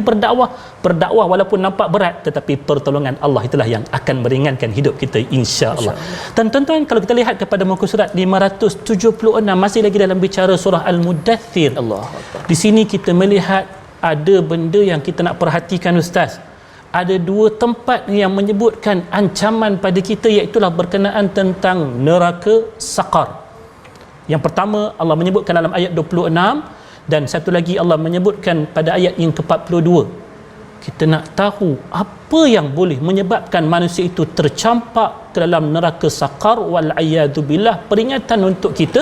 berdakwah walaupun nampak berat, tetapi pertolongan Allah itulah yang akan meringankan hidup kita, insya-Allah. Dan tuan-tuan, kalau kita lihat kepada muka surat 576, masih lagi dalam bicara surah Al-Mudaththir. Di sini kita melihat ada benda yang kita nak perhatikan, Ustaz. Ada dua tempat yang menyebutkan ancaman pada kita, iaitu berkenaan tentang neraka Saqar. Yang pertama Allah menyebutkan dalam ayat 26, dan satu lagi Allah menyebutkan pada ayat yang ke-42. Kita nak tahu apa yang boleh menyebabkan manusia itu tercampak ke dalam neraka Saqar, wal a'yadu billah. Peringatan untuk kita.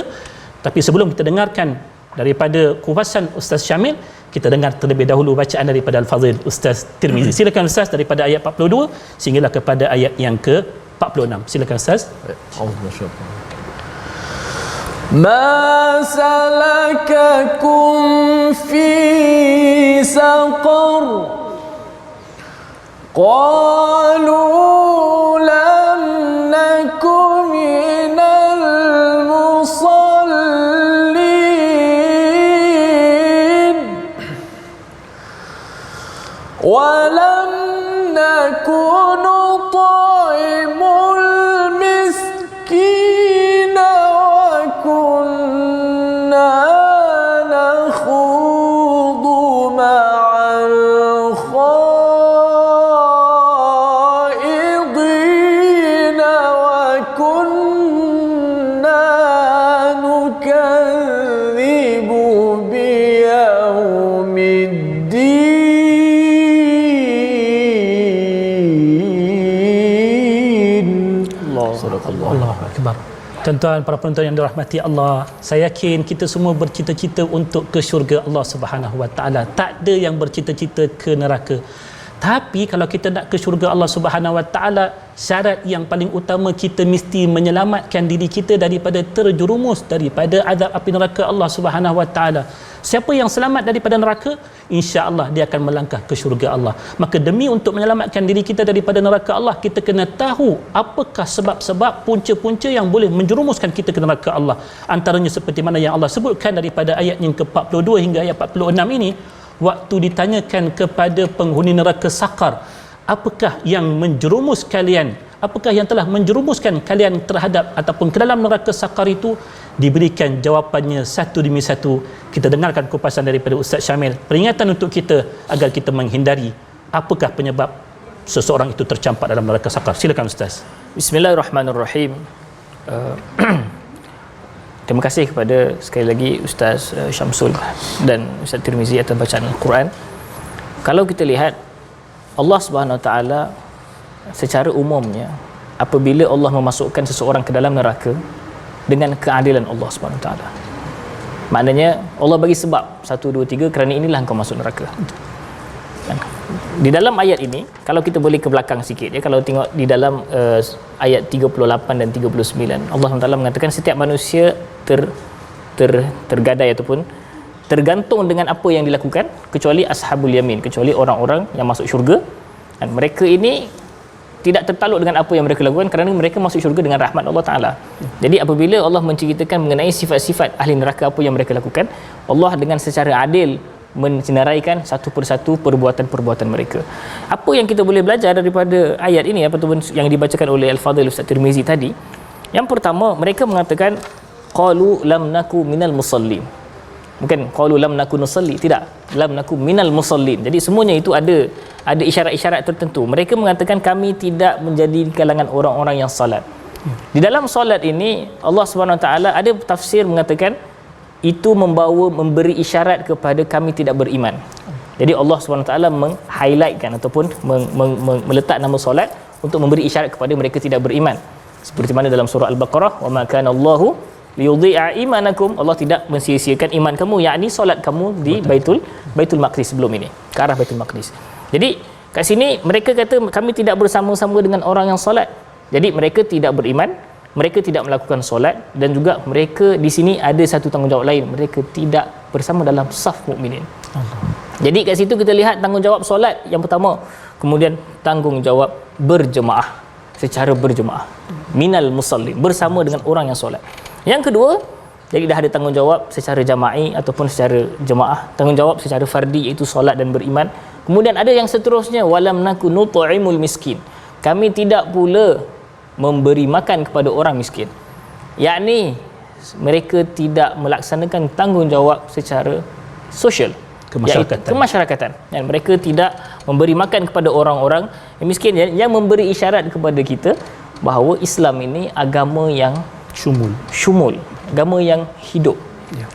Tapi sebelum kita dengarkan daripada kupasan Ustaz Syamil, kita dengar terlebih dahulu bacaan daripada Al-Fadhil Ustaz Tirmizi. Silakan Ustaz, daripada ayat 42 sehinggalah kepada ayat yang ke-46. Silakan Ustaz. Ma salakakum fi saqar, qalu lam naku minal musallin wa lam naku nut'imul miskin wa kunna nakhudu ma'al khaidin wa kunna nukadzibu biyaumiddin. Allahu akbar. Tuan-tuan, para penonton yang dirahmati Allah, saya yakin kita semua bercita-cita untuk ke syurga Allah Subhanahu Wa Taala. Tak ada yang bercita-cita ke neraka. Tapi kalau kita nak ke syurga Allah Subhanahu Wa Taala, syarat yang paling utama kita mesti menyelamatkan diri kita daripada terjerumus daripada azab api neraka Allah Subhanahu Wa Taala. Siapa yang selamat daripada neraka, insya-Allah dia akan melangkah ke syurga Allah. Maka demi untuk menyelamatkan diri kita daripada neraka Allah, kita kena tahu apakah sebab-sebab punca-punca yang boleh menjerumuskan kita ke neraka Allah. Antaranya seperti mana yang Allah sebutkan daripada ayat yang ke-42 hingga ayat 46 ini, waktu ditanyakan kepada penghuni neraka Saqar, apakah yang menjerumus kalian, apakah yang telah menjerumuskan kalian terhadap ataupun ke dalam neraka Saqar itu, diberikan jawapannya satu demi satu. Kita dengarkan kupasan daripada Ustaz Syamil, peringatan untuk kita agar kita menghindari apakah penyebab seseorang itu tercampak dalam neraka Saqar. Silakan Ustaz. Bismillahirrahmanirrahim. Terima kasih kepada sekali lagi Ustaz Syamsul dan Ustaz Tirmizi atas bacaan Al-Quran. Kalau kita lihat, Allah Subhanahu Wa Taala secara umumnya apabila Allah memasukkan seseorang ke dalam neraka dengan keadilan Allah Subhanahu Wa Taala, maknanya Allah bagi sebab 1, 2, 3, kerana inilah engkau masuk neraka. Di dalam ayat ini, kalau kita boleh ke belakang sikit ya, kalau tengok di dalam ayat 38 dan 39, Allah SWT mengatakan setiap manusia tergadai ataupun tergantung dengan apa yang dilakukan, kecuali ashabul yamin, kecuali orang-orang yang masuk syurga. Dan mereka ini tidak tertaluk dengan apa yang mereka lakukan kerana mereka masuk syurga dengan rahmat Allah Ta'ala. Jadi apabila Allah menceritakan mengenai sifat-sifat ahli neraka apa yang mereka lakukan, Allah dengan secara adil mencenaraikan satu persatu perbuatan-perbuatan mereka. Apa yang kita boleh belajar daripada ayat ini ataupun yang dibacakan oleh Al-Fadhil Ustaz Tirmizi tadi? Yang pertama, mereka mengatakan qalu lam naku minal musallin. Bukan qalu lam naku nusalli, tidak, lam naku minal musallin. Jadi semuanya itu ada isyarat-isyarat tertentu. Mereka mengatakan kami tidak menjadi kalangan orang-orang yang salat. Di dalam solat ini Allah Subhanahu Wa Taala ada tafsir mengatakan itu memberi isyarat kepada kami tidak beriman. Jadi Allah SWT meng-highlightkan ataupun meletak nama solat untuk memberi isyarat kepada mereka tidak beriman. Seperti mana dalam surah Al-Baqarah, wa ma kana Allahu liyudhi'a imanakum, Allah tidak mensia-siakan iman kamu, yakni solat kamu di Baitul Maqdis sebelum ini, ke arah Baitul Maqdis. Jadi kat sini mereka kata kami tidak bersama-sama dengan orang yang solat. Jadi mereka tidak beriman, mereka tidak melakukan solat, dan juga mereka di sini ada satu tanggungjawab lain, mereka tidak bersama dalam saf mukminin. Jadi kat situ kita lihat tanggungjawab solat yang pertama, kemudian tanggungjawab berjemaah, secara berjemaah, minal musallin, bersama dengan orang yang solat. Yang kedua, jadi dah ada tanggungjawab secara jama'i ataupun secara jemaah, tanggungjawab secara fardi iaitu solat dan beriman. Kemudian ada yang seterusnya, walam naku nut'imul miskin, kami tidak pula memberi makan kepada orang miskin, yakni mereka tidak melaksanakan tanggungjawab secara sosial, kemasyarakatan. Dan mereka tidak memberi makan kepada orang-orang yang miskin, yang memberi isyarat kepada kita bahawa Islam ini agama yang syumul, agama yang hidup,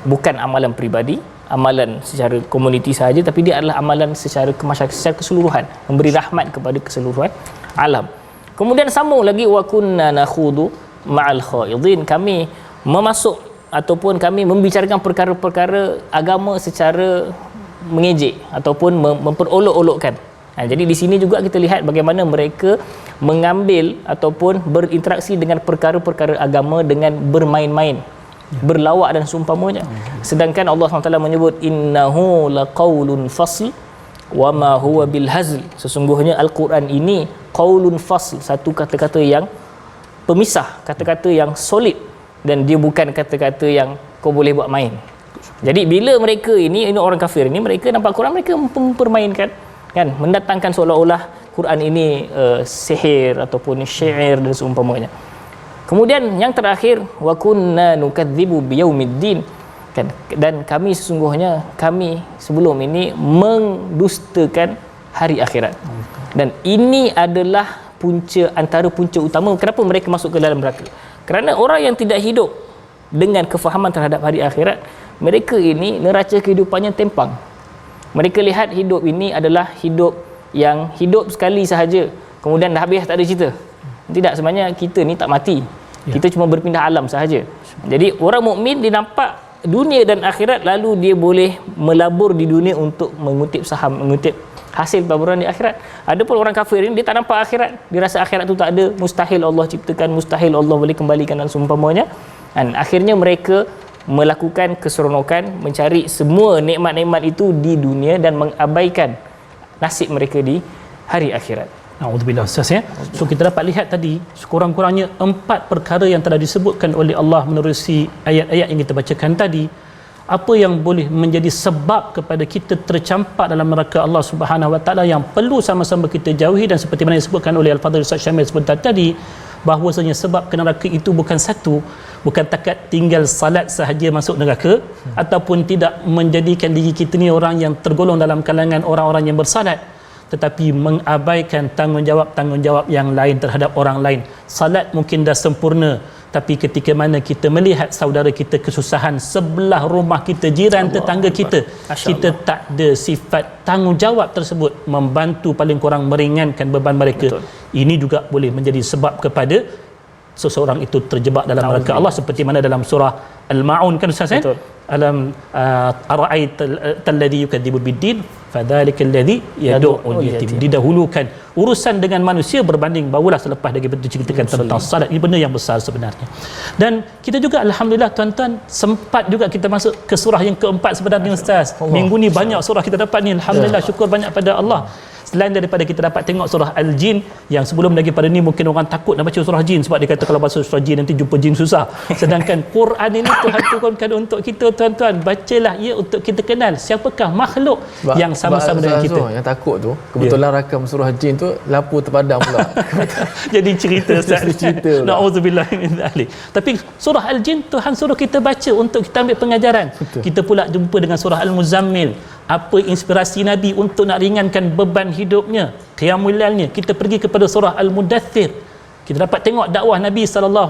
bukan amalan peribadi, amalan secara komuniti sahaja, tapi dia adalah amalan secara secara keseluruhan, memberi rahmat kepada keseluruhan alam. Kemudian sambung lagi, wa kunna nakhudu ma'al khaidin, kami memasuk ataupun kami membicarakan perkara-perkara agama secara mengejek ataupun memperolok-olokkan. Jadi di sini juga kita lihat bagaimana mereka mengambil ataupun berinteraksi dengan perkara-perkara agama dengan bermain-main, berlawak dan seumpamanya. Sedangkan Allah SWT menyebut innahu laqaulun fasl wa ma huwa bil hazl, sesungguhnya Al-Quran ini qaulun fasl, satu kata-kata yang pemisah, kata-kata yang solid, dan dia bukan kata-kata yang kau boleh buat main. Jadi bila mereka ini orang kafir ini, mereka nampak Quran, mereka mempermainkan, kan, mendatangkan seolah-olah Quran ini sihir ataupun syair dan seumpamanya. Kemudian yang terakhir, wa kunna nukadzibu biyaumiddin, kan, dan kami sesungguhnya kami sebelum ini mendustakan hari akhirat. Dan ini adalah antara punca utama kenapa mereka masuk ke dalam neraka. Kerana orang yang tidak hidup dengan kefahaman terhadap hari akhirat, mereka ini neraca kehidupannya tempang. Mereka lihat hidup ini adalah hidup yang hidup sekali sahaja, kemudian dah habis, tak ada cerita. Tidak, sebenarnya kita ni tak mati. Kita cuma berpindah alam sahaja. Jadi orang mukmin dia nampak dunia dan akhirat, lalu dia boleh melabur di dunia untuk mengutip saham, mengutip hasil pelaburan di akhirat. Adapun orang kafir ini, dia tak nampak akhirat, dia rasa akhirat tu tak ada, mustahil Allah ciptakan, mustahil Allah boleh kembalikan dan seumpamanya. Dan akhirnya mereka melakukan keseronokan, mencari semua nikmat-nikmat itu di dunia dan mengabaikan nasib mereka di hari akhirat. A'udzubillah, Ustaz, ya. So kita dapat lihat tadi sekurang-kurangnya 4 perkara yang telah disebutkan oleh Allah menerusi ayat-ayat yang kita bacakan tadi. Apa yang boleh menjadi sebab kepada kita tercampak dalam neraka Allah Subhanahu Wa Taala yang perlu sama-sama kita jauhi, dan seperti mana disebutkan oleh Al-Fadhil Ustaz Syamil sebentar tadi, bahawasanya sebab ke neraka itu bukan satu, bukan takat tinggal salat sahaja masuk neraka, ataupun tidak menjadikan diri kita ni orang yang tergolong dalam kalangan orang-orang yang bersalat, tetapi mengabaikan tanggungjawab yang lain terhadap orang lain. Salat mungkin dah sempurna, tapi ketika mana kita melihat saudara kita kesusahan sebelah rumah kita, jiran tetangga kita, kita tak ada sifat tanggungjawab tersebut membantu paling kurang meringankan beban mereka. Betul. Ini juga boleh menjadi sebab kepada seseorang itu terjebak dalam neraka Allah, seperti mana dalam surah Al-Ma'un, kan Ustaz, ya? Alam ara'aita alladhi yukadzibu biddin fadzalika alladhi yad'u al-yatim. Didahulukan urusan dengan manusia berbanding barulah selepas daripada diceritakan tentang salat. Ini benda yang besar sebenarnya. Dan kita juga alhamdulillah tuan-tuan, sempat juga kita masuk ke surah yang keempat sebenarnya, Ustaz. Minggu ni banyak surah kita dapat ni, alhamdulillah, syukur banyak pada Allah. Selain daripada kita dapat tengok surah Al-Jin, yang sebelum lagi pada ni mungkin orang takut nak baca surah Jin, sebab dia kata kalau baca surah Jin nanti jumpa jin susah. Sedangkan Quran ini Tuhan turunkan untuk kita, tuan-tuan. Bacalah ia untuk kita kenal siapakah makhluk yang sama-sama dengan kita. Yang takut tu kebetulan rakam surah Jin tu lampu terpadam pula. Jadi cerita Ustaz. Na'udzubillah min dzalik. Tapi surah Al-Jin Tuhan suruh kita baca untuk kita ambil pengajaran. Betul. Kita pula jumpa dengan surah Al-Muzammil. Apa inspirasi Nabi untuk nak ringankan beban hidupnya, qiyamul lailnya. Kita pergi kepada surah Al-Mudaththir. Kita dapat tengok dakwah Nabi SAW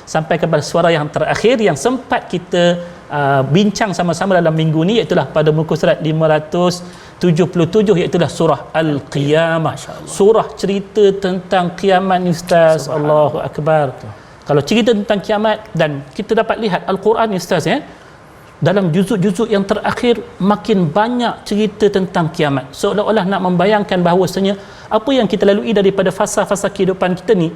sampai kepada suara yang terakhir yang sempat kita bincang sama-sama dalam minggu ni, iaitu pada muka surat 577, iaitu surah Al-Qiyamah. Surah cerita tentang kiamat, Ustaz. Allahu Akbar. Kalau cerita tentang kiamat, dan kita dapat lihat Al-Quran, Ustaz, ya, dalam juzuk-juzuk yang terakhir makin banyak cerita tentang kiamat, seolah-olah nak membayangkan bahawasanya apa yang kita lalui daripada fasa-fasa kehidupan kita ni,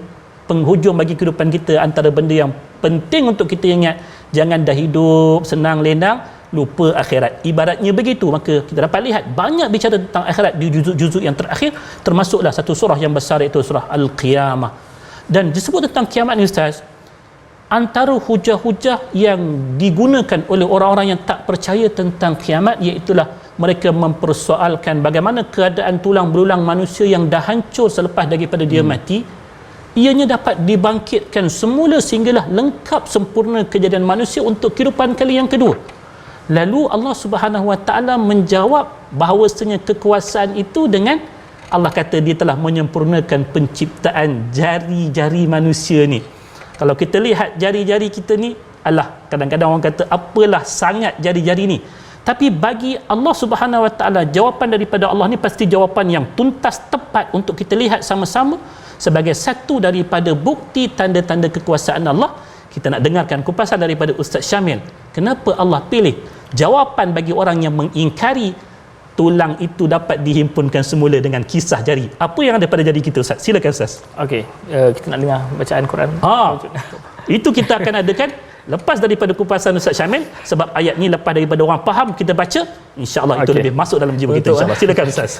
penghujung bagi kehidupan kita, antara benda yang penting untuk kita ingat, jangan dah hidup senang lenang lupa akhirat. Ibaratnya begitu, maka kita dapat lihat banyak bicara tentang akhirat di juzuk-juzuk yang terakhir, termasuklah satu surah yang besar iaitu surah Al-Qiyamah. Dan disebut tentang kiamat ni Ustaz, antara hujah-hujah yang digunakan oleh orang-orang yang tak percaya tentang kiamat, iaitulah mereka mempersoalkan bagaimana keadaan tulang belulang manusia yang dah hancur selepas daripada dia mati, ianya dapat dibangkitkan semula sehinggalah lengkap sempurna kejadian manusia untuk kehidupan kali yang kedua. Lalu Allah Subhanahu Wa Taala menjawab bahawasanya kekuasaan itu dengan Allah kata dia telah menyempurnakan penciptaan jari-jari manusia ni. Kalau kita lihat jari-jari kita ni, alah, kadang-kadang orang kata apalah sangat jari-jari ni. Tapi bagi Allah Subhanahu Wa Taala, jawapan daripada Allah ni pasti jawapan yang tuntas, tepat untuk kita lihat sama-sama sebagai satu daripada bukti tanda-tanda kekuasaan Allah. Kita nak dengarkan kupasan daripada Ustaz Syamil. Kenapa Allah pilih jawapan bagi orang yang mengingkari tulang itu dapat dihimpunkan semula dengan kisah jari? Apa yang ada pada jari kita, Ustaz? Silakan, Ustaz. Okey, kita nak dengar bacaan Quran. Itu kita akan adakan lepas daripada kupasan Ustaz Syamil, sebab ayat ni lepas daripada orang faham kita baca, insya-Allah itu lebih masuk dalam jiwa kita, insya-Allah. Silakan, Ustaz.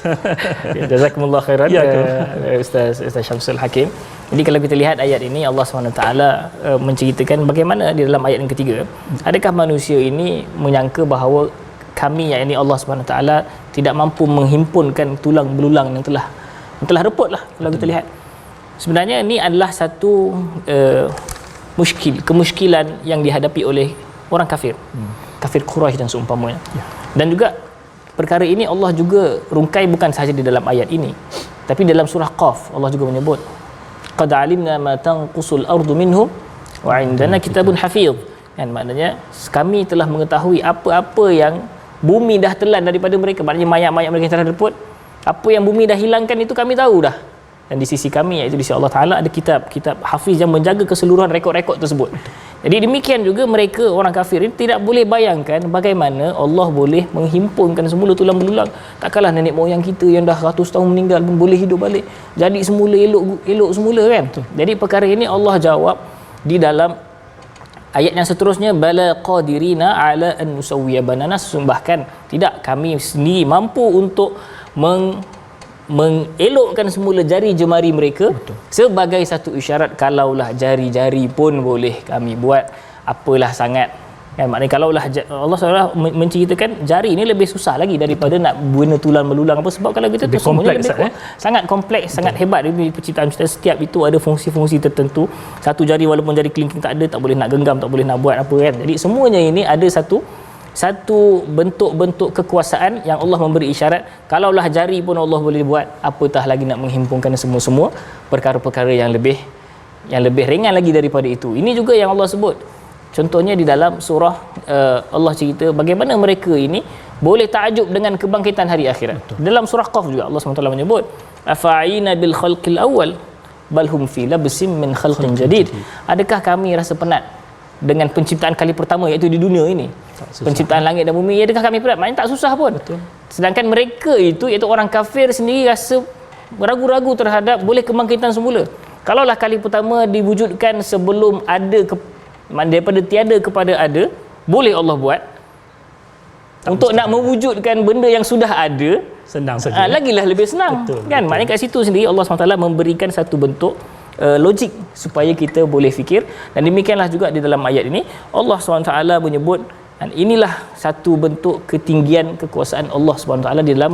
Jazakumullah khairan Ustaz Syamsul Hakim. Jadi kalau kita lihat ayat ini, Allah SWT menceritakan bagaimana di dalam ayat yang ketiga, adakah manusia ini menyangka bahawa kami, yang ini Allah SWT, tidak mampu menghimpunkan tulang belulang yang telah reput lah. Kalau kita lihat, sebenarnya ini adalah satu kemuskilan yang dihadapi oleh orang kafir, kafir Quraisy dan seumpamanya. Dan juga perkara ini Allah juga rungkai bukan sahaja di dalam ayat ini, tapi dalam surah Qaf Allah juga menyebut, qad alimna ma tanqusul ardu minhum wa indana kitabun hafiz. Kan, maknanya kami telah mengetahui apa-apa yang bumi dah telan daripada mereka, maknanya mayat-mayat mereka yang telah reput, apa yang bumi dah hilangkan itu kami tahu dah. Dan di sisi kami, iaitu di sisi Allah Ta'ala, ada kitab hafiz yang menjaga keseluruhan rekod-rekod tersebut. Jadi demikian juga mereka, orang kafir ini tidak boleh bayangkan bagaimana Allah boleh menghimpunkan semula tulang belulang. Takkanlah nenek moyang kita yang dah ratus tahun meninggal pun boleh hidup balik, jadi semula elok semula, kan. Jadi perkara ini Allah jawab di dalam ayat yang seterusnya, bala qadirina ala an nusawwiya banana, bahkan tidak, kami sendiri mampu untuk mengelokkan semula jari jemari mereka. Betul. Sebagai satu isyarat, kalaulah jari-jari pun boleh kami buat, apalah sangat, kan. Maknanya kalaulah Allah SWT menceritakan jari ini lebih susah lagi daripada nak guna tulang belulang apa, sebab kalau kita tu semuanya lebih sangat kompleks. Betul. Sangat hebat dari penciptaan. Setiap itu ada fungsi-fungsi tertentu. Satu jari walaupun jari kelingking tak ada, tak boleh nak genggam, tak boleh nak buat apa, kan. Jadi semuanya ini ada satu bentuk-bentuk kekuasaan yang Allah memberi isyarat, kalaulah jari pun Allah boleh buat, apatah lagi nak menghimpunkan semua perkara-perkara yang lebih ringan lagi daripada itu. Ini juga yang Allah sebut. Contohnya di dalam surah Allah cerita bagaimana mereka ini boleh takjub dengan kebangkitan hari akhirat. Betul. Dalam surah Qaf juga Allah SWT menyebut, afa'ina bil khalqil awwal bal hum fi labsim min khalqin jadid. Adakah kami rasa penat dengan penciptaan kali pertama, iaitu di dunia ini, penciptaan langit dan bumi? Adakah kami penat? Maknanya tak susah pun. Betul. Sedangkan mereka itu, iaitu orang kafir sendiri, rasa ragu-ragu terhadap boleh kebangkitan semula. Kalaulah kali pertama diwujudkan sebelum ada daripada tiada kepada ada, boleh Allah buat. Tak untuk nak mewujudkan benda yang sudah ada, senang saja. Lagilah lebih senang. Betul, kan? Betul. Maknanya kat situ sendiri Allah SWT memberikan satu bentuk logik supaya kita boleh fikir. Dan demikianlah juga di dalam ayat ini Allah SWT menyebut, dan inilah satu bentuk ketinggian kekuasaan Allah SWT di dalam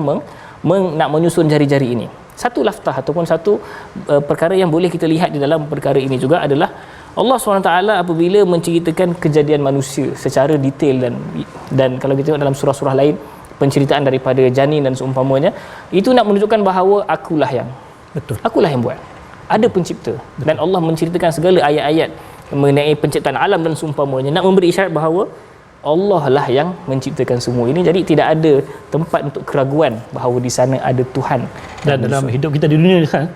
nak menyusun jari-jari ini. Satu laftah ataupun satu perkara yang boleh kita lihat di dalam perkara ini juga adalah Allah SWT apabila menceritakan kejadian manusia secara detail, dan kalau kita tengok dalam surah-surah lain penceritaan daripada janin dan seumpamanya, itu nak menunjukkan bahawa akulah yang buat, ada pencipta. Betul. Dan Allah menceritakan segala ayat-ayat mengenai penciptaan alam dan seumpamanya, nak memberi isyarat bahawa Allah lah yang menciptakan semua ini. Jadi tidak ada tempat untuk keraguan bahawa di sana ada Tuhan. Dan dalam hidup kita di dunia kan,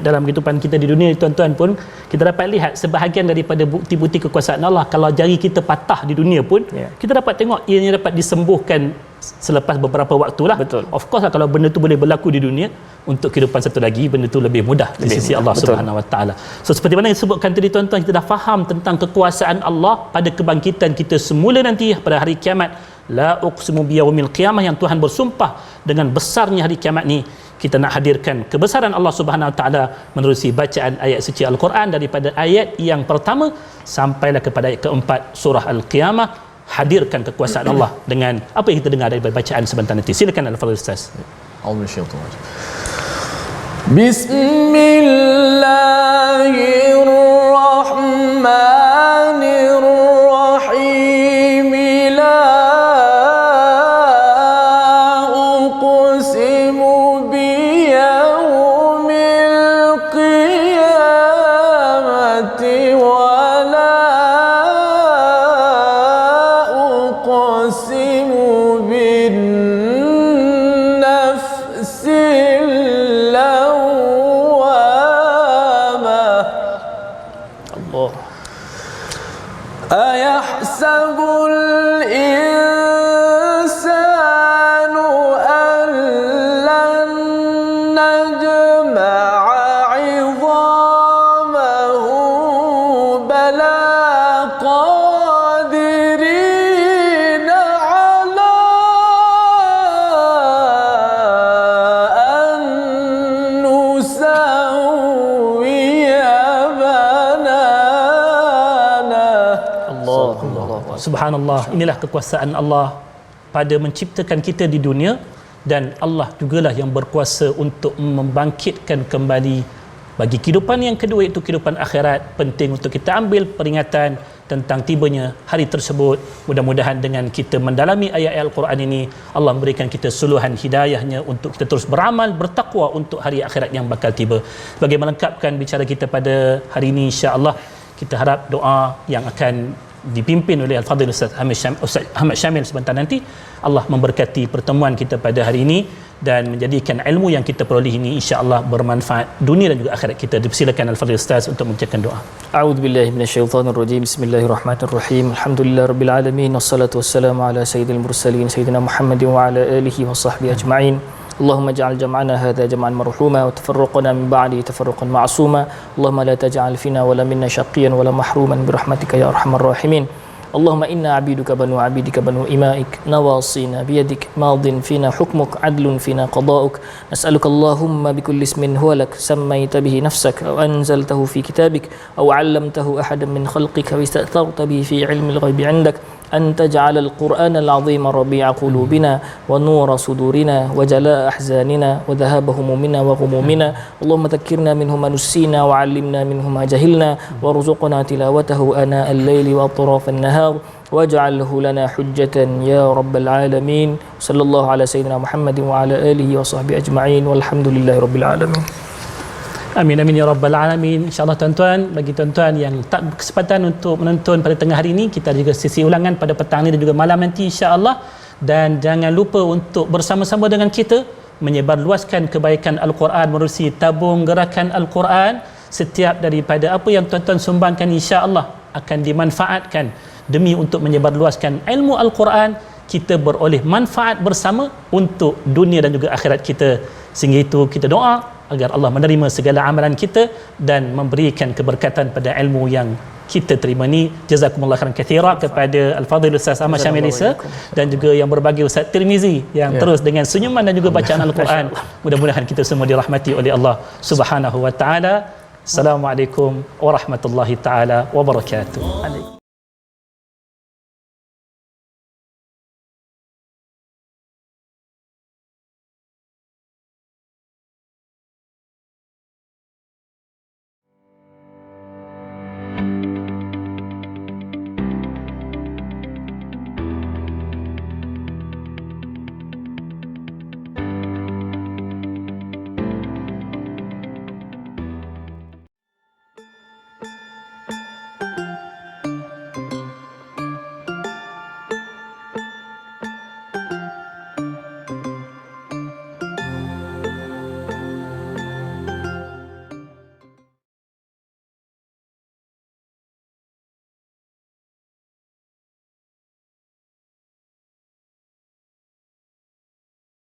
dalam kehidupan kita di dunia, tuan-tuan, pun kita dapat lihat sebahagian daripada bukti-bukti kekuasaan Allah. Kalau jari kita patah di dunia pun, kita dapat tengok ianya dapat disembuhkan selepas beberapa waktu lah. Betul. Of course lah, kalau benda tu boleh berlaku di dunia, untuk kehidupan satu lagi benda tu lebih mudah di sisi Allah Subhanahu Wa Taala. So seperti mana yang disebutkan tadi, tuan-tuan, kita dah faham tentang kekuasaan Allah pada kebangkitan kita semula nanti pada hari kiamat. la uqsimu biyaumil qiyamah, yang Tuhan bersumpah dengan besarnya hari kiamat ni. Kita nak hadirkan kebesaran Allah Subhanahu Wa Taala menerusi bacaan ayat suci Al-Quran daripada ayat yang pertama sampailah kepada ayat keempat surah Al-Qiyamah. Hadirkan kekuasaan Allah dengan apa yang kita dengar daripada bacaan sebentar nanti. Silakan Al-Fadhil Ustaz. Bismillahirrahmanirrahim. La uqsimu biyawmil qiyamati wa la uqsimu bin nafsil lawwamah. Allah. Ayahsabul insanu an lan najma'a 'idhamahu bala qadirina 'ala an nusawwiya banana. Subhanallah, inilah kekuasaan Allah pada menciptakan kita di dunia, dan Allah jugalah yang berkuasa untuk membangkitkan kembali bagi kehidupan yang kedua, iaitu kehidupan akhirat. Penting untuk kita ambil peringatan tentang tibanya hari tersebut. Mudah-mudahan dengan kita mendalami ayat-ayat Al-Quran ini, Allah memberikan kita suluhan hidayahnya untuk kita terus beramal, bertakwa untuk hari akhirat yang bakal tiba. Sebagai melengkapkan bicara kita pada hari ini, insya-Allah kita harap doa yang akan dipimpin oleh Al-Fadhil Ustaz Ahmad Syamil sebentar nanti. Allah memberkati pertemuan kita pada hari ini dan menjadikan ilmu yang kita peroleh ini insya-Allah bermanfaat dunia dan juga akhirat kita. Dipersilakan Al-Fadhil Ustaz untuk membacakan doa. A'udzubillahi minasyaitonirrajim. Bismillahirrahmanirrahim. Alhamdulillahirabbil alamin wassalatu wassalamu ala sayyidil mursalin sayyidina Muhammadin wa ala alihi washabbihi ajma'in. اللهم اجعل جمعنا هذا جمعا مرحوما وتفرقنا من بعده تفرقا معصوما اللهم لا تجعل فينا ولا منا شقيا ولا محروما برحمتك يا ارحم الراحمين اللهم إنا عبيدك بنو عبيدك بنو إمائك نواصينا بيدك ماض فينا حكمك عدل فينا قضاؤك نسألك اللهم بكل اسم هو لك سميت به نفسك أو أنزلته في كتابك أو علمته أحدا من خلقك أو استأثرت به في علم الغيب عندك أن تجعل القرآن العظيم ربيع قلوبنا ونور صدورنا وجلاء أحزاننا وذهاب همومنا وغمومنا اللهم ذكرنا منه ما نسينا وعلمنا منه ما جهلنا وارزقنا تلاوته آناء الليل وأطراف النهار واجعله لنا حجة يا رب العالمين صلى الله على سيدنا محمد وعلى آله وصحبه أجمعين والحمد لله رب العالمين. Amin amin ya rabbal alamin. InsyaAllah tuan-tuan, bagi tuan-tuan yang tak berkesempatan untuk menonton pada tengah hari ini, kita juga sesi ulangan pada petang ni dan juga malam nanti insya-Allah. Dan jangan lupa untuk bersama-sama dengan kita menyebarluaskan kebaikan Al-Quran menerusi tabung gerakan Al-Quran. Setiap daripada apa yang tuan-tuan sumbangkan insya-Allah akan dimanfaatkan demi untuk menyebarluaskan ilmu Al-Quran. Kita beroleh manfaat bersama untuk dunia dan juga akhirat kita. Sehingga itu kita doa agar Allah menerima segala amalan kita dan memberikan keberkatan pada ilmu yang kita terima ni. Jazakumullah khairan katsira kepada Al-Fadhil Ustaz Ahmad Syamil Isa dan juga yang berbahagia Ustaz Tirmizi yang terus dengan senyuman dan juga bacaan Al-Quran. Mudah-mudahan kita semua dirahmati oleh Allah Subhanahu wa taala. Assalamualaikum warahmatullahi taala wabarakatuh.